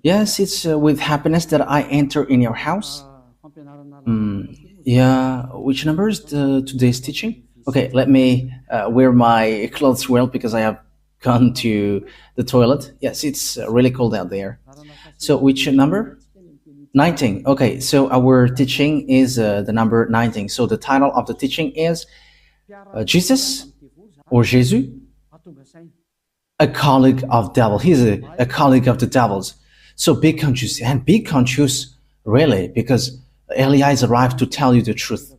Yes, it's with happiness that I enter in your house. Yeah, which number is today's teaching? Okay, let me wear my clothes well because I have gone to the toilet. Yes, it's really cold out there. So, which number? 19. Okay, so our teaching is the number 19. So, the title of the teaching is Jesus or Jesus, a colleague of devil. He's a colleague of the devils. So be conscious and be conscious really because Elias arrived to tell you the truth.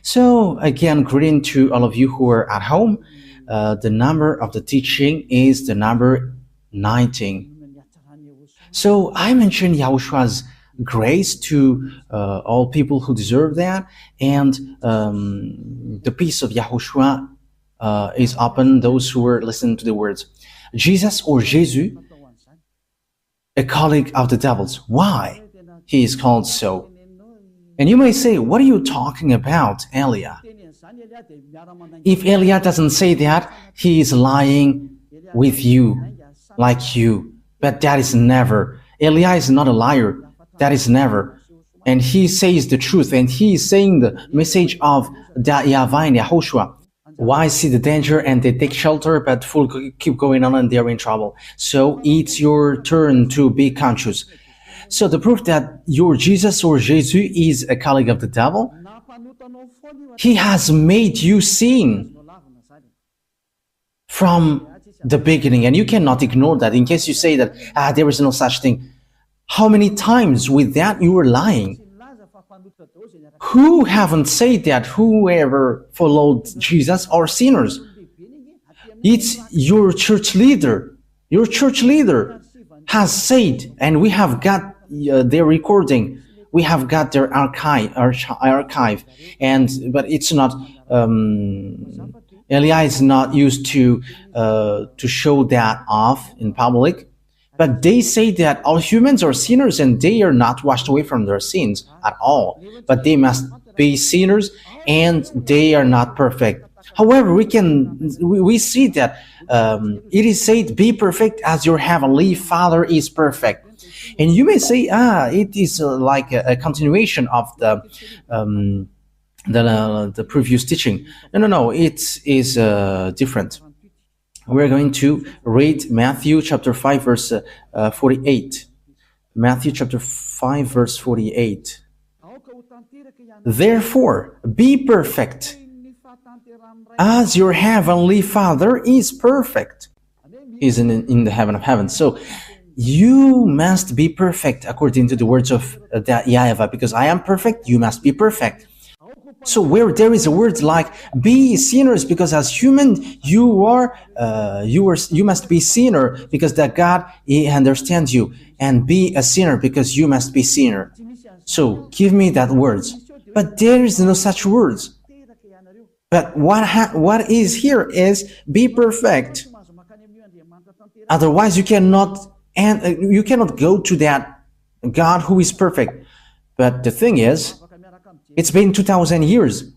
So again, greeting to all of you who are at home. The number of the teaching is the number 19. So I mentioned Yahushua's grace to all people who deserve that, and the peace of Yahushua is upon those who are listening to the words. Jesus or Jesus, a colleague of the devils. Why he is called so? And you may say, what are you talking about, Elia? If Elia doesn't say that, he is lying with you, like you. But that is never. Elia is not a liar. That is never. And he says the truth, and he is saying the message of the YAHVAH and YAHOSHUAH. Why see the danger and they take shelter, but full keep going on and they're in trouble. So it's your turn to be conscious. So the proof that your Jesus or Jesus is a colleague of the devil, he has made you sin from the beginning, and you cannot ignore that. In case you say that there is no such thing, how many times with that you were lying? Who haven't said that whoever followed Jesus are sinners? It's your church leader. Your church leader has said, and we have got their recording. We have got their archive, and but it's not. Elia is not used to show that off in public. But they say that all humans are sinners and they are not washed away from their sins at all. But they must be sinners and they are not perfect. However, we see that it is said, be perfect as your heavenly Father is perfect. And you may say, it is like a continuation of the previous teaching. No, it is different. We're going to read Matthew chapter 5 verse 48. Matthew chapter 5 verse 48. Therefore, be perfect as your heavenly Father is perfect. He's in the heaven of heavens. So you must be perfect according to the words of the YAHVAH, because I am perfect, you must be perfect. So where there is a word like be sinners, because as human you must be sinner because that God he understands you, and be a sinner because you must be sinner. So give me that words, but there is no such words. But what is here is be perfect. Otherwise you cannot go to that God who is perfect. But the thing is, it's been 2,000 years.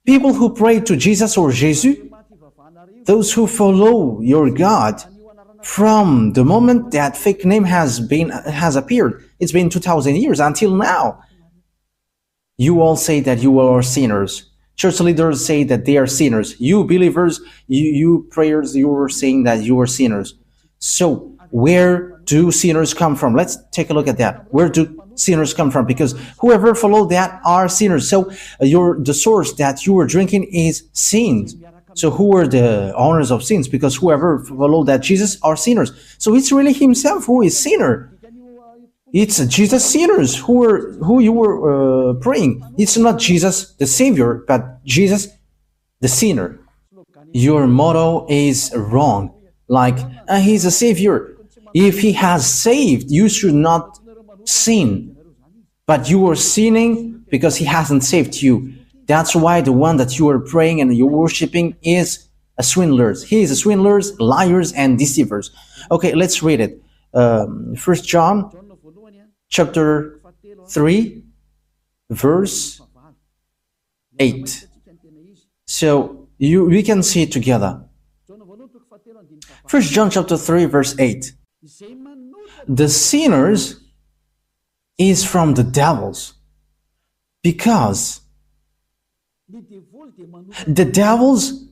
People who pray to Jesus or Jesus, those who follow your God, from the moment that fake name has appeared, it's been 2,000 years until now. You all say that you are sinners. Church leaders say that they are sinners. You believers, you prayers, you are saying that you are sinners. So where do sinners come from? Let's take a look at that. Where do sinners come from? Because whoever followed that are sinners. So the source that you are drinking is sins. So who are the owners of sins? Because whoever followed that Jesus are sinners. So it's really himself who is sinner. It's Jesus sinners who you were praying. It's not Jesus the Savior, but Jesus the sinner. Your motto is wrong. Like he's a Savior. If he has saved, you should not sin, but you are sinning because he hasn't saved you. That's why the one that you are praying and you're worshiping is a swindler. He is a swindlers, liars, and deceivers. Okay, let's read it. 1 John chapter 3 verse 8. So we can see it together. 1 John chapter 3 verse 8. The sinners is from the devils, because the devils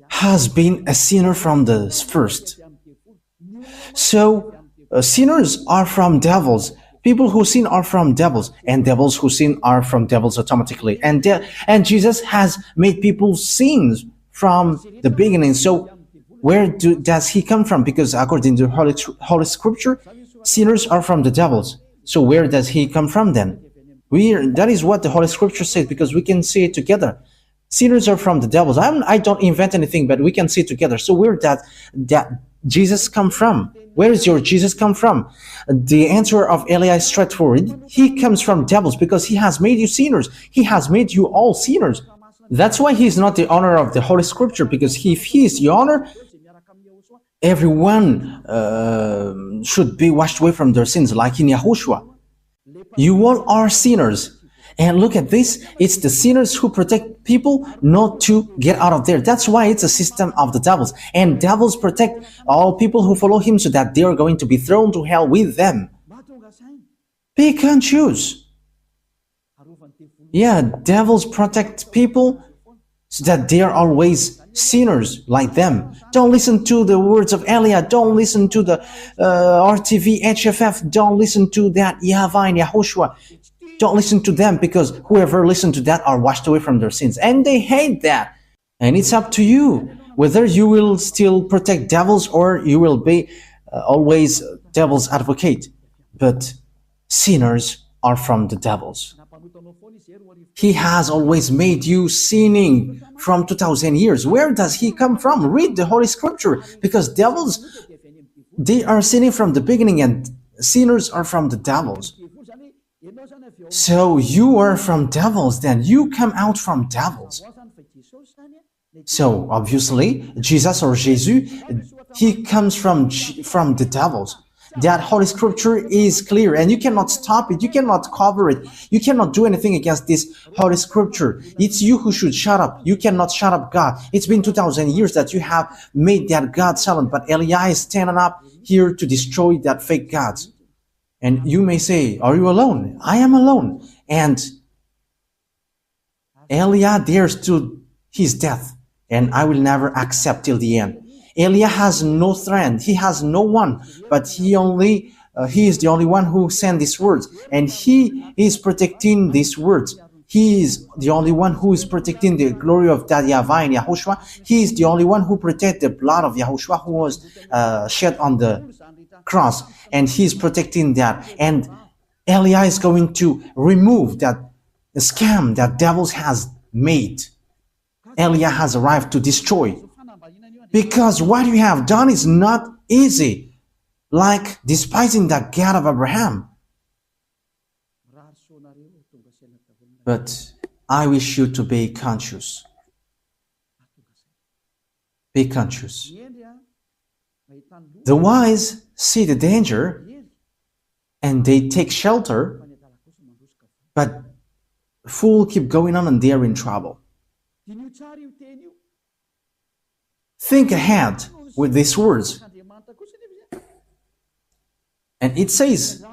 has been a sinner from the first. So sinners are from devils. People who sin are from devils, and devils who sin are from devils automatically. And Jesus has made people sin from the beginning. So where does he come from? Because according to Holy Scripture, sinners are from the devils. So where does he come from then? That is what the Holy Scripture says, because we can see it together. Sinners are from the devils. I don't invent anything, but we can see it together. So where does that Jesus come from? Where is your Jesus come from? The answer of Eli is straightforward. He comes from devils, because he has made you sinners. He has made you all sinners. That's why he is not the owner of the Holy Scripture, because if he is the owner, everyone should be washed away from their sins, like in Yahushua. You all are sinners. And look at this, it's the sinners who protect people not to get out of there. That's why it's a system of the devils. And devils protect all people who follow him, so that they are going to be thrown to hell with them. Pick and choose. Yeah, devils protect people so that they are always sinners like them. Don't listen to the words of Elia. Don't listen to the RTV, HFF. Don't listen to that YAHVAH and YAHOSHUAH. Don't listen to them, because whoever listens to that are washed away from their sins. And they hate that. And it's up to you whether you will still protect devils or you will be always devil's advocate. But sinners are from the devils. He has always made you sinning from 2,000 years. Where does he come from? Read the Holy Scripture, because devils, they are sinning from the beginning, and sinners are from the devils. So you are from devils, then you come out from devils. So obviously, Jesus or Jesus, he comes from the devils. That Holy Scripture is clear, and you cannot stop it, you cannot cover it, you cannot do anything against this Holy Scripture. It's you who should shut up. You cannot shut up God. It's been 2,000 years that you have made that God silent, but Eli is standing up here to destroy that fake gods. And you may say, are you alone? I am alone. And Elia dares to his death, and I will never accept till the end. Elia has no friend. He has no one, but he is the only one who sent these words, and he is protecting these words. He is the only one who is protecting the glory of that YAHVAH and YAHOSHUAH. He is the only one who protects the blood of Yahushua, who was shed on the cross, and he is protecting that. And Elia is going to remove that scam that devils has made. Elia has arrived to destroy, because what you have done is not easy, like despising the God of Abraham. But I wish you to be conscious. Be conscious. The wise see the danger and they take shelter, but fool keep going on and they are in trouble. Think ahead with these words. And it says,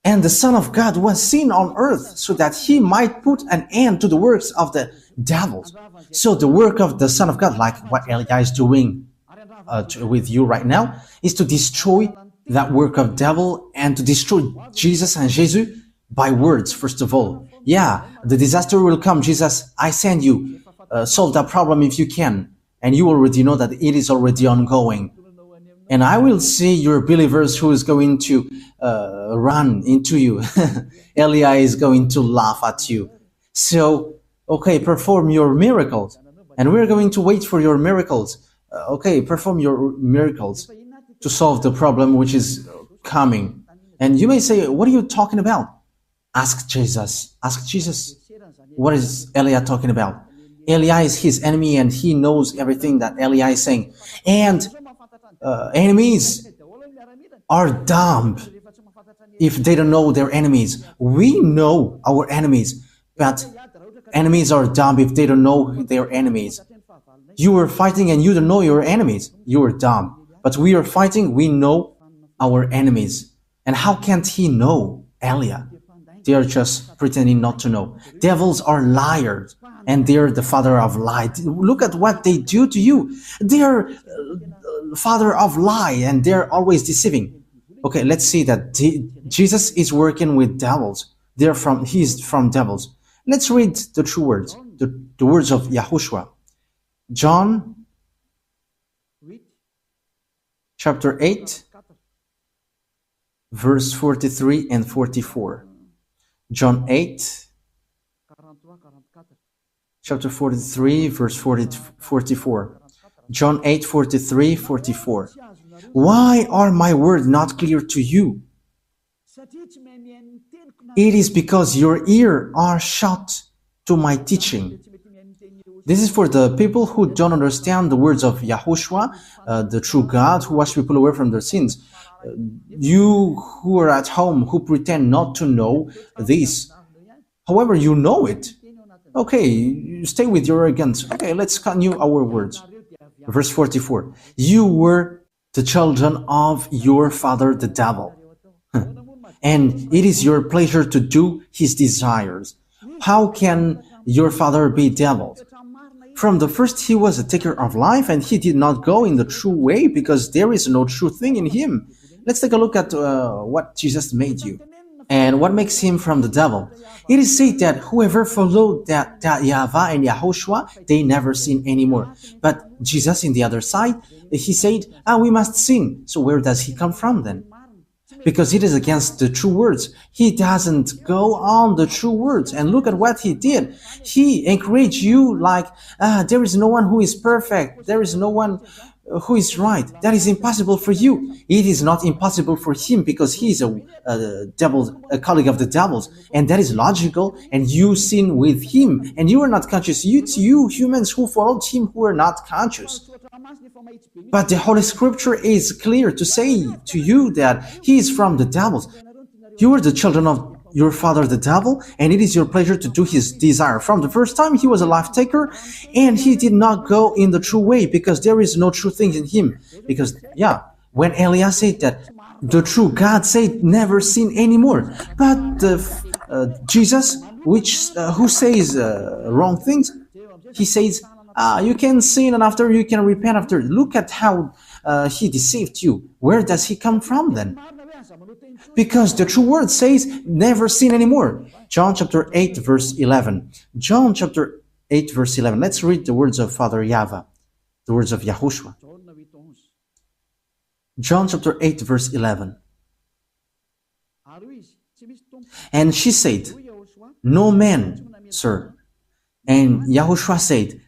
and the Son of God was seen on earth so that he might put an end to the works of the devils. So the work of the Son of God, like what Elia is doing with you right now, is to destroy that work of devil and to destroy Jesus and Jesus by words, first of all. Yeah, the disaster will come. Jesus, I send you. Solve that problem if you can. And you already know that it is already ongoing. And I will see your believers who is going to run into you. Elia is going to laugh at you. So, okay, perform your miracles. And we're going to wait for your miracles. Okay, perform your miracles to solve the problem which is coming. And you may say, what are you talking about? Ask Jesus. Ask Jesus. What is Elia talking about? Elia is his enemy, and he knows everything that Elia is saying. And enemies are dumb if they don't know their enemies. We know our enemies, but enemies are dumb if they don't know their enemies. You are fighting and you don't know your enemies. You are dumb. But we are fighting, we know our enemies. And how can't he know, Elia? They are just pretending not to know. Devils are liars, and they're the father of lie. Look at what they do to you. They're father of lie, and they're always deceiving. Okay, let's see that Jesus is working with devils. He's from devils. Let's read the true words, the words of Yahushua. John chapter 8, verse 43 and 44. John 8, chapter 43, verse 44. John 8, 43, 44. Why are my words not clear to you? It is because your ears are shut to my teaching. This is for the people who don't understand the words of Yahushua, the true God who washed people away from their sins. You who are at home, who pretend not to know this, however, you know it. Okay, you stay with your arrogance. Okay, let's continue our words. Verse 44. You were the children of your father, the devil. And it is your pleasure to do his desires. How can your father be devil? From the first he was a taker of life, and he did not go in the true way because there is no true thing in him. Let's take a look at what Jesus made you and what makes him from the devil. It is said that whoever followed that YAHVAH and YAHOSHUAH, they never sin anymore. But Jesus, in the other side, he said, we must sin. So where does he come from then? Because it is against the true words. He doesn't go on the true words. And look at what he did. He encouraged you like, there is no one who is perfect. There is no one who is right. That is impossible for you. It is not impossible for him because he is a colleague of the devils. And that is logical. And you sin with him. And you are not conscious. It's you humans who followed him who are not conscious. But the Holy Scripture is clear to say to you that he is from the devils. You are the children of your father the devil, and it is your pleasure to do his desire. From the first time he was a life taker, and he did not go in the true way because there is no true thing in him. Because, when Elias said that the true God said never sin anymore, but Jesus, who says wrong things, he says, you can sin and after you can repent after. Look at how he deceived you. Where does he come from then? Because the true word says never sin anymore. John chapter 8 verse 11. John chapter 8 verse 11. Let's read the words of Father YAHVAH, the words of Yahushua. John chapter 8 verse 11. And she said, no man, sir. And Yahushua said,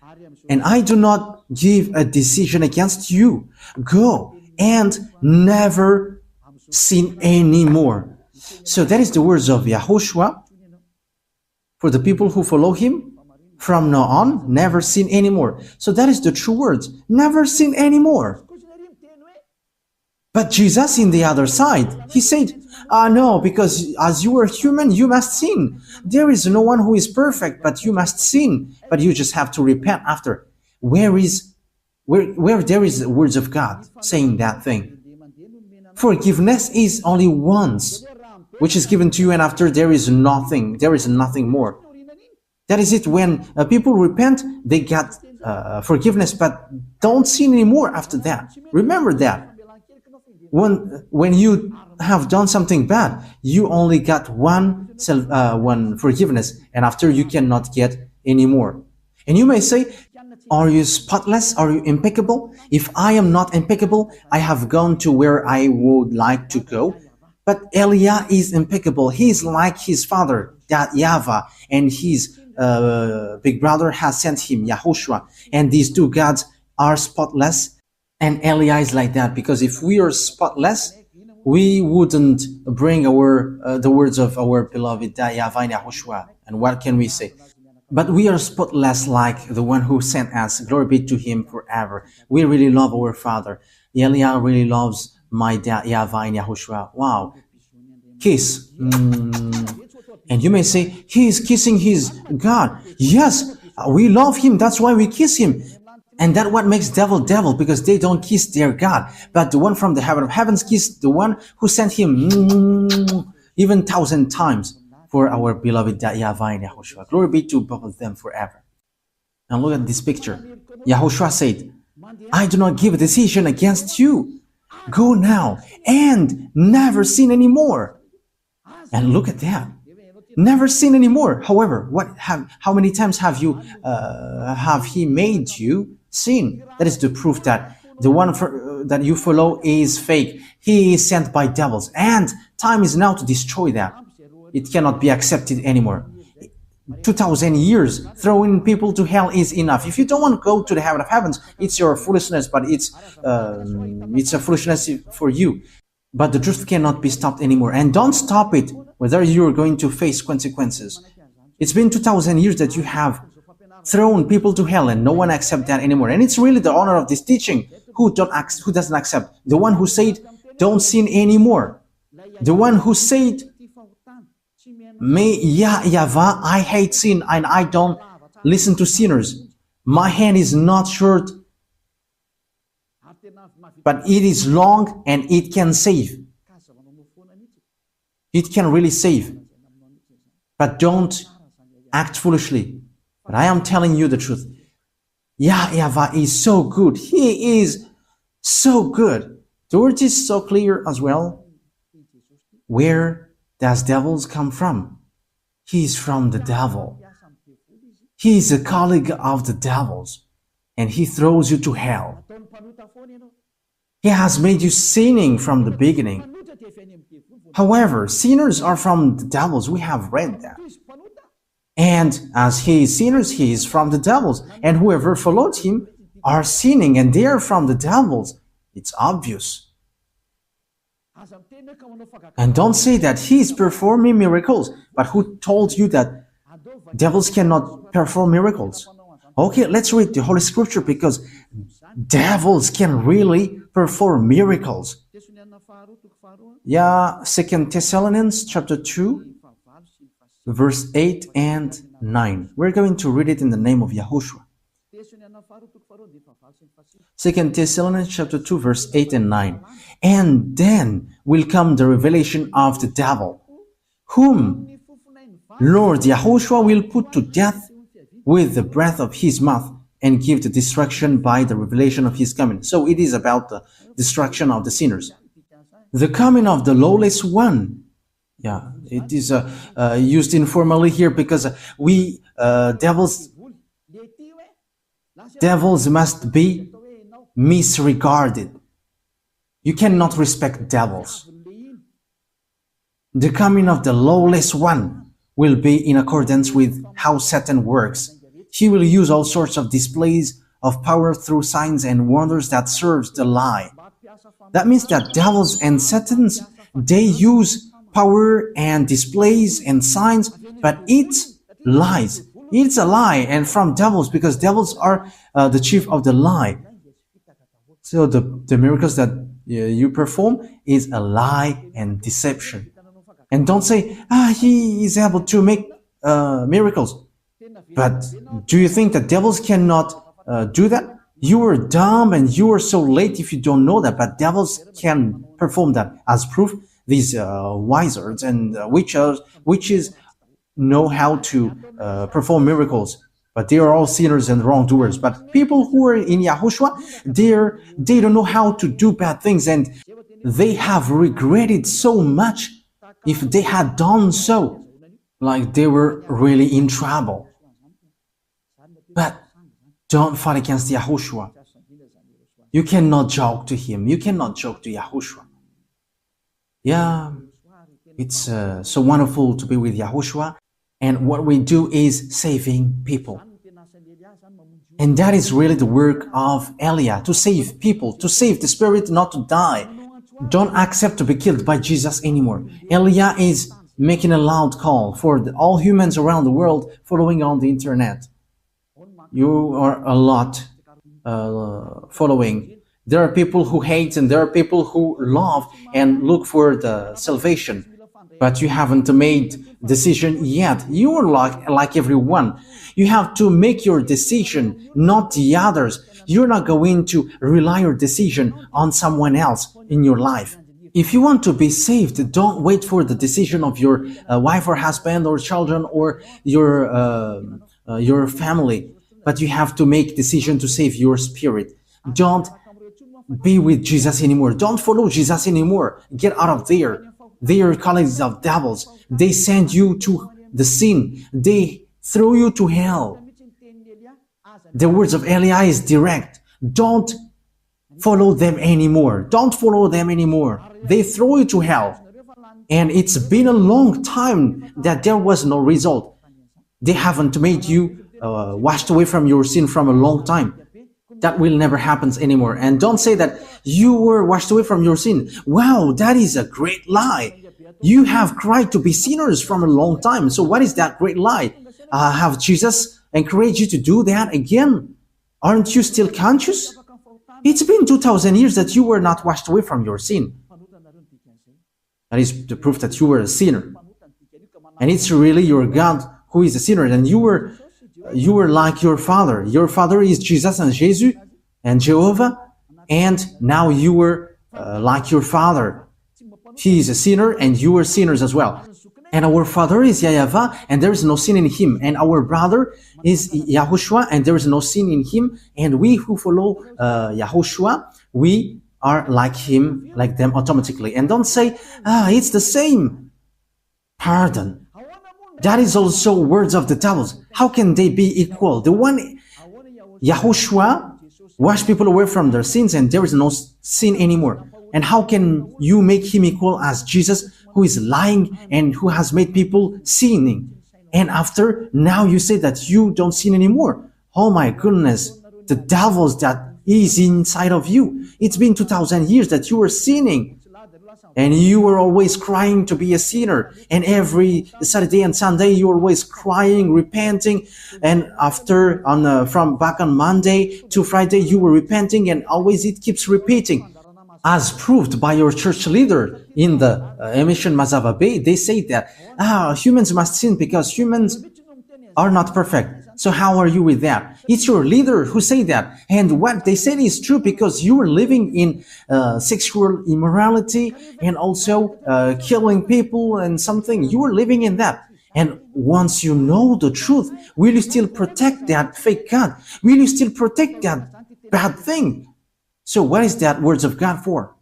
and I do not give a decision against you. Go and never sin anymore. So that is the words of Yahushua for the people who follow him. From now on, never sin anymore. So that is the true words. Never sin anymore. But Jesus, in the other side, he said, no, because as you are human, you must sin. There is no one who is perfect, but you must sin. But you just have to repent after. Where there is the words of God saying that thing? Forgiveness is only once, which is given to you, and after there is nothing more. That is it. When people repent, they get forgiveness, but don't sin anymore after that. Remember that. When you have done something bad, you only got one forgiveness, and after you cannot get any more. And you may say, are you spotless? Are you impeccable? If I am not impeccable, I have gone to where I would like to go. But Elia is impeccable. He is like his father, that YAHVAH, and his big brother has sent him, Yahushua. And these two gods are spotless. And Elia is like that, because if we are spotless, we wouldn't bring the words of our beloved YAHVAH and Yahushua. And what can we say? But we are spotless like the one who sent us. Glory be to him forever. We really love our Father. Elia really loves my dad, YAHVAH and Yahushua. Wow. Kiss. And you may say, he is kissing his God. Yes, we love him. That's why we kiss him. And that what makes devil devil, because they don't kiss their God. But the one from the heaven of heavens kissed the one who sent him even 1,000 times for our beloved YAHVAH and YAHOSHUAH. Glory be to both of them forever. And look at this picture. Yahushua said, I do not give a decision against you. Go now and never sin anymore. And look at that. Never sin anymore. However, how many times have he made you sin? That is the proof that the one that you follow is fake. He is sent by devils, and time is now to destroy that. It cannot be accepted anymore. 2,000 years throwing people to hell is enough. If you don't want to go to the heaven of heavens, it's your foolishness, but it's a foolishness for you. But the truth cannot be stopped anymore, and don't stop it whether you're going to face consequences. It's been 2,000 years that you have thrown people to hell, and no one accepts that anymore. And it's really the honor of this teaching who doesn't accept. The one who said, don't sin anymore. The one who said, YAHVAH, I hate sin and I don't listen to sinners. My hand is not short, but it is long and it can save. It can really save. But don't act foolishly. But I am telling you the truth. YAHVAH is so good. He is so good. The word is so clear as well. Where does devils come from? He is from the devil. He is a colleague of the devils, and he throws you to hell. He has made you sinning from the beginning. However, sinners are from the devils. We have read that. And as he is sinners, he is from the devils. And whoever followed him are sinning, and they are from the devils. It's obvious. And don't say that he is performing miracles. But who told you that devils cannot perform miracles? Okay, let's read the Holy Scripture, because devils can really perform miracles. Yeah, 2 Thessalonians chapter 2, verse 8 and 9. We're going to read it in the name of Yahushua. 2 Thessalonians chapter 2, verse 8 and 9. And then will come the revelation of the devil, whom Lord Yahushua will put to death with the breath of his mouth, and give the destruction by the revelation of his coming. So it is about the destruction of the sinners. The coming of the lawless one. Yeah, it is used informally here, because devils must be misregarded. You cannot respect devils. The coming of the lawless one will be in accordance with how Satan works. He will use all sorts of displays of power through signs and wonders that serves the lie. That means that devils and Satans, they use power and displays and signs, but it's lies. It's a lie, and from devils, because devils are the chief of the lie. So the miracles that you perform is a lie and deception. And don't say, he is able to make miracles. But do you think that devils cannot do that? You are dumb and you are so late if you don't know that, but devils can perform that. As proof, these wizards and witches know how to perform miracles, but they are all sinners and wrongdoers. But people who are in Yahushua, they don't know how to do bad things, and they have regretted so much if they had done so, like they were really in trouble. But don't fight against Yahushua. You cannot joke to him. You cannot joke to Yahushua. Yeah, it's so wonderful to be with Yahushua. And what we do is saving people. And that is really the work of Elia, to save people, to save the spirit not to die. Don't accept to be killed by Jesus anymore. Elia is making a loud call for all humans around the world following on the internet. You are a lot following. There are people who hate and there are people who love and look for the salvation. but you haven't made decision yet. You are like everyone. You have to make your decision, not the others. You're not going to rely your decision on someone else in your life. If you want to be saved, don't wait for the decision of your wife or husband or children or your family, but you have to make decision to save your spirit. Don't be with Jesus anymore. Don't follow Jesus anymore. Get out of there. They are colleagues of devils. They send you to the sin. They throw you to hell. The words of Eli is direct. Don't follow them anymore. Don't follow them anymore. They throw you to hell. And it's been a long time that there was no result. They haven't made you washed away from your sin from a long time. That will never happen anymore. And don't say that you were washed away from your sin. Wow, that is a great lie. You have cried to be sinners from a long time. So what is that great lie? Have Jesus encouraged you to do that again? Aren't you still conscious? It's been 2,000 years that you were not washed away from your sin. That is the proof that you were a sinner. And it's really your God who is a sinner. And you were like your father. Your father is Jesus and Jesus and Jehovah. And now you were like your father. He is a sinner and you were sinners as well. And our father is YAHVAH and there is no sin in him. And our brother is YAHOSHUAH and there is no sin in him. And we who follow YAHOSHUAH, we are like him, like them automatically. And don't say, it's the same. Pardon. That is also words of the devils. How can they be equal? The one, YAHOSHUAH, wash people away from their sins and there is no sin anymore. And how can you make him equal as Jesus, who is lying and who has made people sinning? And after, now you say that you don't sin anymore. Oh my goodness, the devils that is inside of you. It's been 2,000 years that you were sinning. And you were always crying to be a sinner. And every Saturday and Sunday, you were always crying, repenting. And after, from back on Monday to Friday, you were repenting. And always it keeps repeating. As proved by your church leader in the emission Mazava Bay, they say that humans must sin because humans are not perfect. So how are you with that? It's your leader who say that. And what they said is true because you are living in sexual immorality and also killing people and something. You are living in that. And once you know the truth, will you still protect that fake God? Will you still protect that bad thing? So what is that words of God for?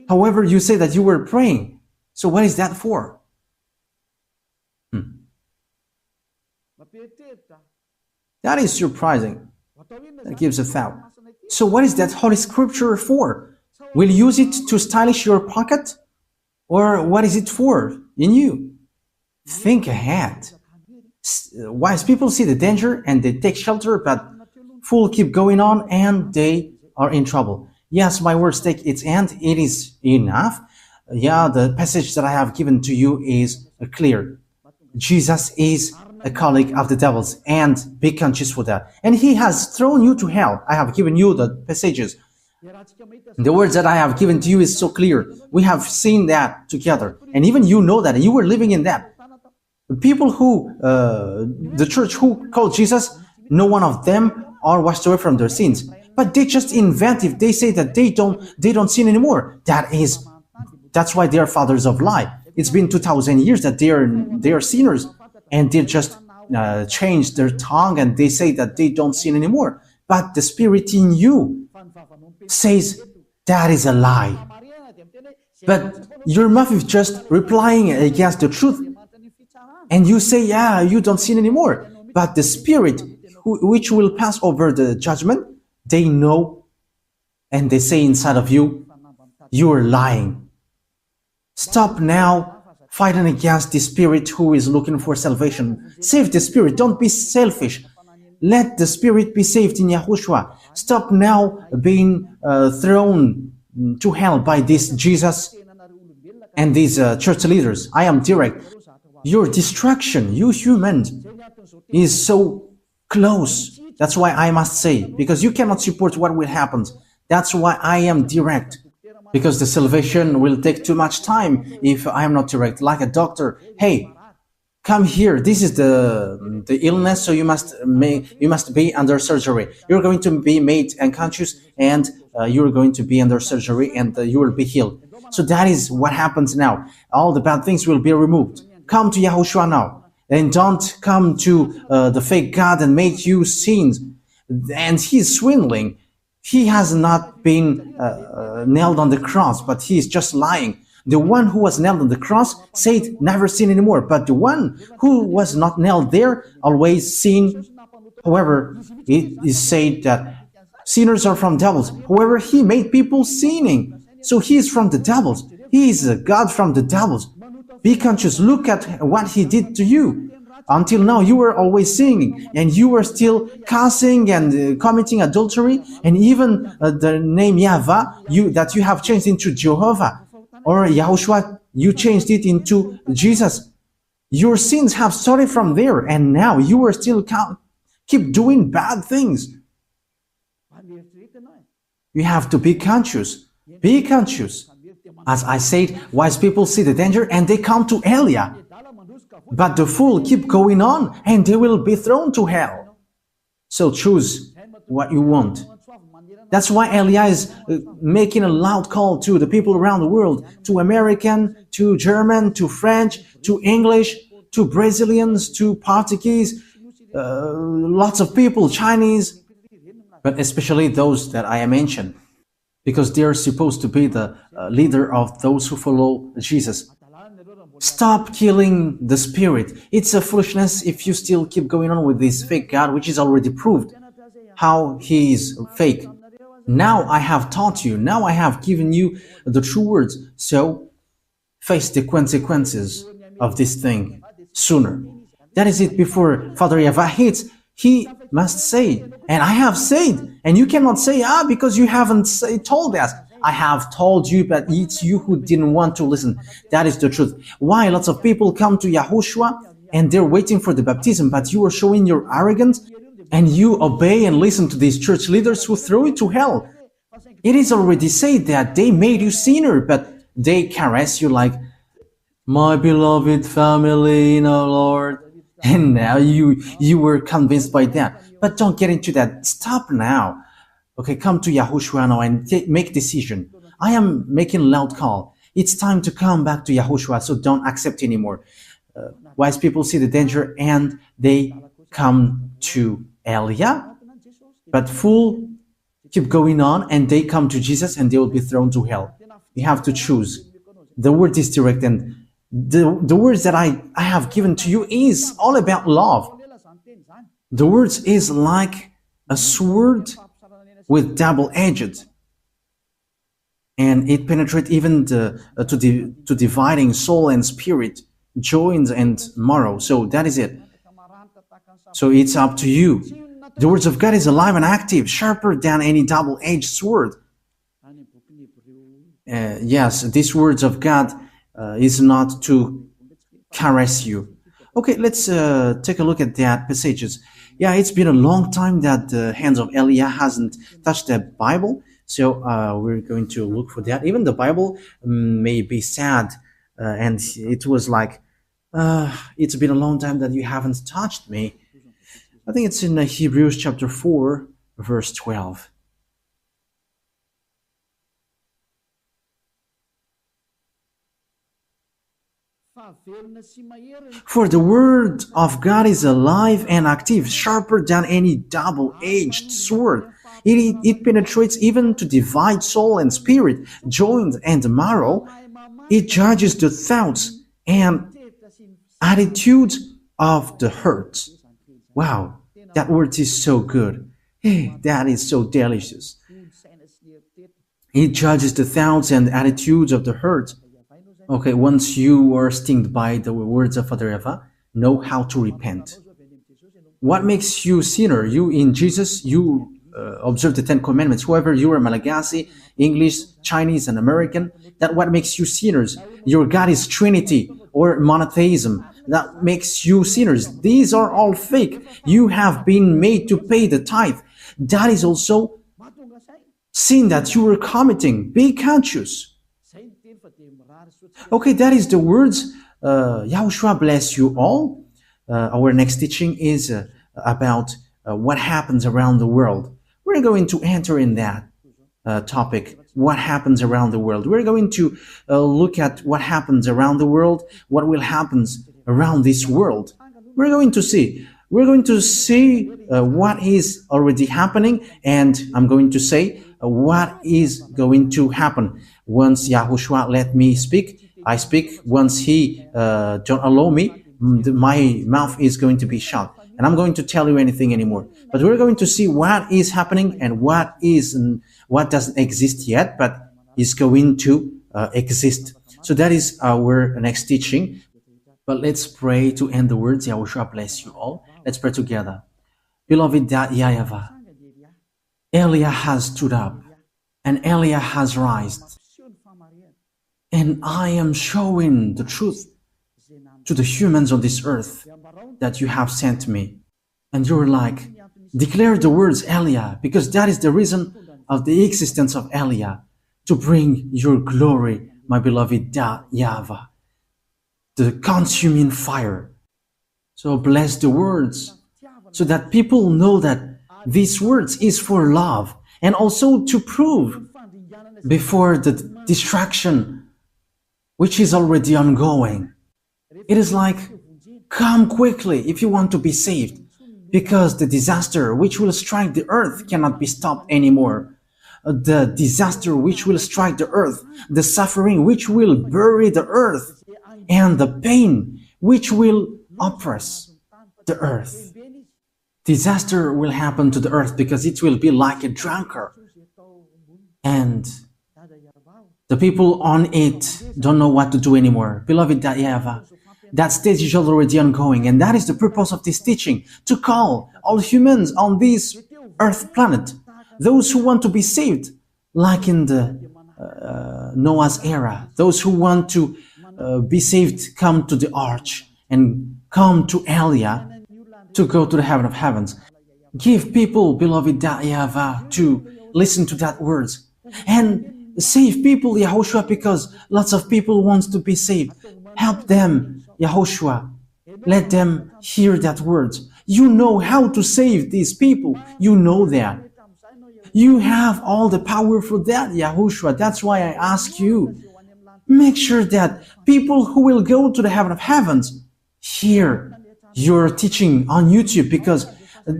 However, you say that you were praying. So what is that for? That is surprising. That gives a thought. So what is that Holy Scripture for? Will you use it to stylish your pocket? Or what is it for in you? Think ahead. Wise people see the danger and they take shelter, but fools keep going on and they are in trouble. Yes, my words take its end. It is enough. Yeah, the passage that I have given to you is clear. Jesus is a colleague of the devils, and be conscious for that. And he has thrown you to hell. I have given you the passages. The words that I have given to you is so clear. We have seen that together. And even you know that, and you were living in that. The people who, the church who called Jesus, no one of them are washed away from their sins. But they just invent if they say that they don't sin anymore. That's why they are fathers of lie. It's been 2,000 years that they are sinners, and they just change their tongue and they say that they don't sin anymore. But the spirit in you says that is a lie. But your mouth is just replying against the truth, and you say, yeah, you don't sin anymore. But the spirit which will pass over the judgment, they know and they say inside of you, you are lying. Stop now fighting against the spirit who is looking for salvation. Save the spirit. Don't be selfish. Let the spirit be saved in Yahushua. Stop now being thrown to hell by this Jesus and these church leaders. I am direct. Your destruction, you humans, is so close. That's why I must say, because you cannot support what will happen. That's why I am direct. because the salvation will take too much time if I am not direct. Like a doctor, hey, come here. This is the illness, so you must be under surgery. You're going to be made unconscious, and you're going to be under surgery, and you will be healed. So that is what happens now. All the bad things will be removed. Come to Yahushua now, and don't come to the fake God and make you sins. And he's swindling. He has not been nailed on the cross, but he is just lying. The one who was nailed on the cross said, never sin anymore. But the one who was not nailed there always sin. However, it is said that sinners are from devils. However, he made people sinning. So he is from the devils. He is a God from the devils. Be conscious. Look at what he did to you. Until now, you were always sinning, and you were still cursing and committing adultery, and even the name YAHVAH that you have changed into Jehovah, or Yahushua, you changed it into Jesus. Your sins have started from there, and now you are still keep doing bad things. You have to be conscious. Be conscious. As I said, wise people see the danger and they come to Elia. But the fool keep going on and they will be thrown to hell. So choose what you want. That's why Elia is making a loud call to the people around the world, to American, to German, to French, to English, to Brazilians, to Portuguese, lots of people, Chinese, but especially those that I mentioned, because they are supposed to be the leader of those who follow Jesus. Stop killing the spirit. It's a foolishness if you still keep going on with this fake God, which is already proved how he is fake. Now I have taught you. Now I have given you the true words. So face the consequences of this thing sooner. That is it. Before Father YAHVAH hits, he must say, and I have said, and you cannot say, because you haven't told us. I have told you, but it's you who didn't want to listen. That is the truth. Why lots of people come to Yahushua and they're waiting for the baptism, but you are showing your arrogance and you obey and listen to these church leaders who throw you to hell. It is already said that they made you sinner, but they caress you like, my beloved family in our Lord. And now you were convinced by that. But don't get into that. Stop now. Okay, come to Yahushua now and make decision. I am making a loud call. It's time to come back to Yahushua, so don't accept anymore. Wise people see the danger and they come to Elia, but fool keep going on and they come to Jesus and they will be thrown to hell. You have to choose. The word is direct, and the words that I have given to you is all about love. The words is like a sword with double-edged, and it penetrates even to dividing soul and spirit, joints and marrow. So that is it. So it's up to you. The words of God is alive and active, sharper than any double-edged sword. Yes, these words of God is not to caress you. Okay, let's take a look at that passages. Yeah, it's been a long time that the hands of Elia hasn't touched the Bible, so we're going to look for that. Even the Bible may be sad, and it was like, it's been a long time that you haven't touched me. I think it's in Hebrews chapter 4, verse 12. For the word of God is alive and active, sharper than any double-edged sword. It penetrates even to divide soul and spirit, joints and marrow. It judges the thoughts and attitudes of the heart. Wow, that word is so good. Hey, that is so delicious. It judges the thoughts and attitudes of the heart. Okay, once you are stung by the words of Father YAHVAH, know how to repent. What makes you sinner? You in Jesus, you observe the 10 commandments. Whoever you are, Malagasy, English, Chinese, and American, that what makes you sinners. Your God is Trinity or monotheism. That makes you sinners. These are all fake. You have been made to pay the tithe. That is also sin that you were committing. Be conscious. Okay, that is the words. Yahushua bless you all. Our next teaching is about what happens around the world. We're going to enter in that topic, what happens around the world. We're going to look at what happens around the world, what will happen around this world. We're going to see what is already happening, and I'm going to say what is going to happen. Once Yahushua let me speak, I speak. Once he don't allow me, my mouth is going to be shut, and I'm going to tell you anything anymore. But we're going to see what is happening and what doesn't exist yet, but is going to exist. So that is our next teaching. But let's pray to end the words. Yahushua bless you all. Let's pray together. Beloved YAHVAH, Elia has stood up and Elia has risen. And I am showing the truth to the humans on this earth that you have sent me. And you're like, declare the words Elia, because that is the reason of the existence of Elia, to bring your glory, my beloved YAHVAH, the consuming fire. So bless the words, so that people know that these words is for love, and also to prove before the destruction which is already ongoing. It is like, come quickly if you want to be saved, because the disaster which will strike the earth cannot be stopped anymore. The disaster which will strike the earth, the suffering which will bury the earth, and the pain which will oppress the earth. Disaster will happen to the earth because it will be like a drunkard. And the people on it don't know what to do anymore. Beloved YAHVAH, that stage is already ongoing, and that is the purpose of this teaching, to call all humans on this earth planet, those who want to be saved, like in the Noah's era, those who want to be saved, come to the arch and come to Elia to go to the heaven of heavens. Give people, beloved YAHVAH, to listen to that words and save people, Yahushua, because lots of people want to be saved. Help them, Yahushua. Let them hear that words. You know how to save these people. You know that. You have all the power for that, Yahushua. That's why I ask you, make sure that people who will go to the heaven of heavens hear your teaching on YouTube, because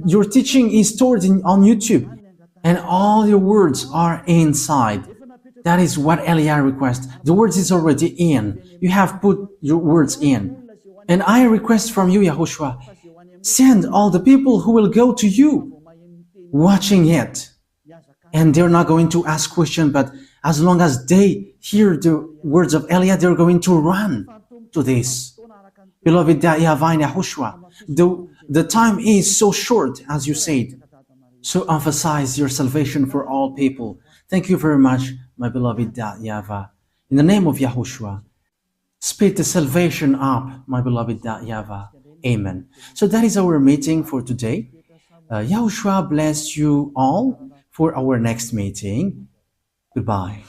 your teaching is stored on YouTube and all your words are inside. That is what Elia requests. The words is already in. You have put your words in. And I request from you, Yahushua, send all the people who will go to you watching it. And they're not going to ask questions, but as long as they hear the words of Elia, they're going to run to this. Beloved YAHVAH and Yahushua, the time is so short, as you said. So emphasize your salvation for all people. Thank you very much, my beloved YAHVAH. In the name of Yahushua, speed the salvation up, my beloved YAHVAH. Amen. So that is our meeting for today. Yahushua bless you all for our next meeting. Goodbye.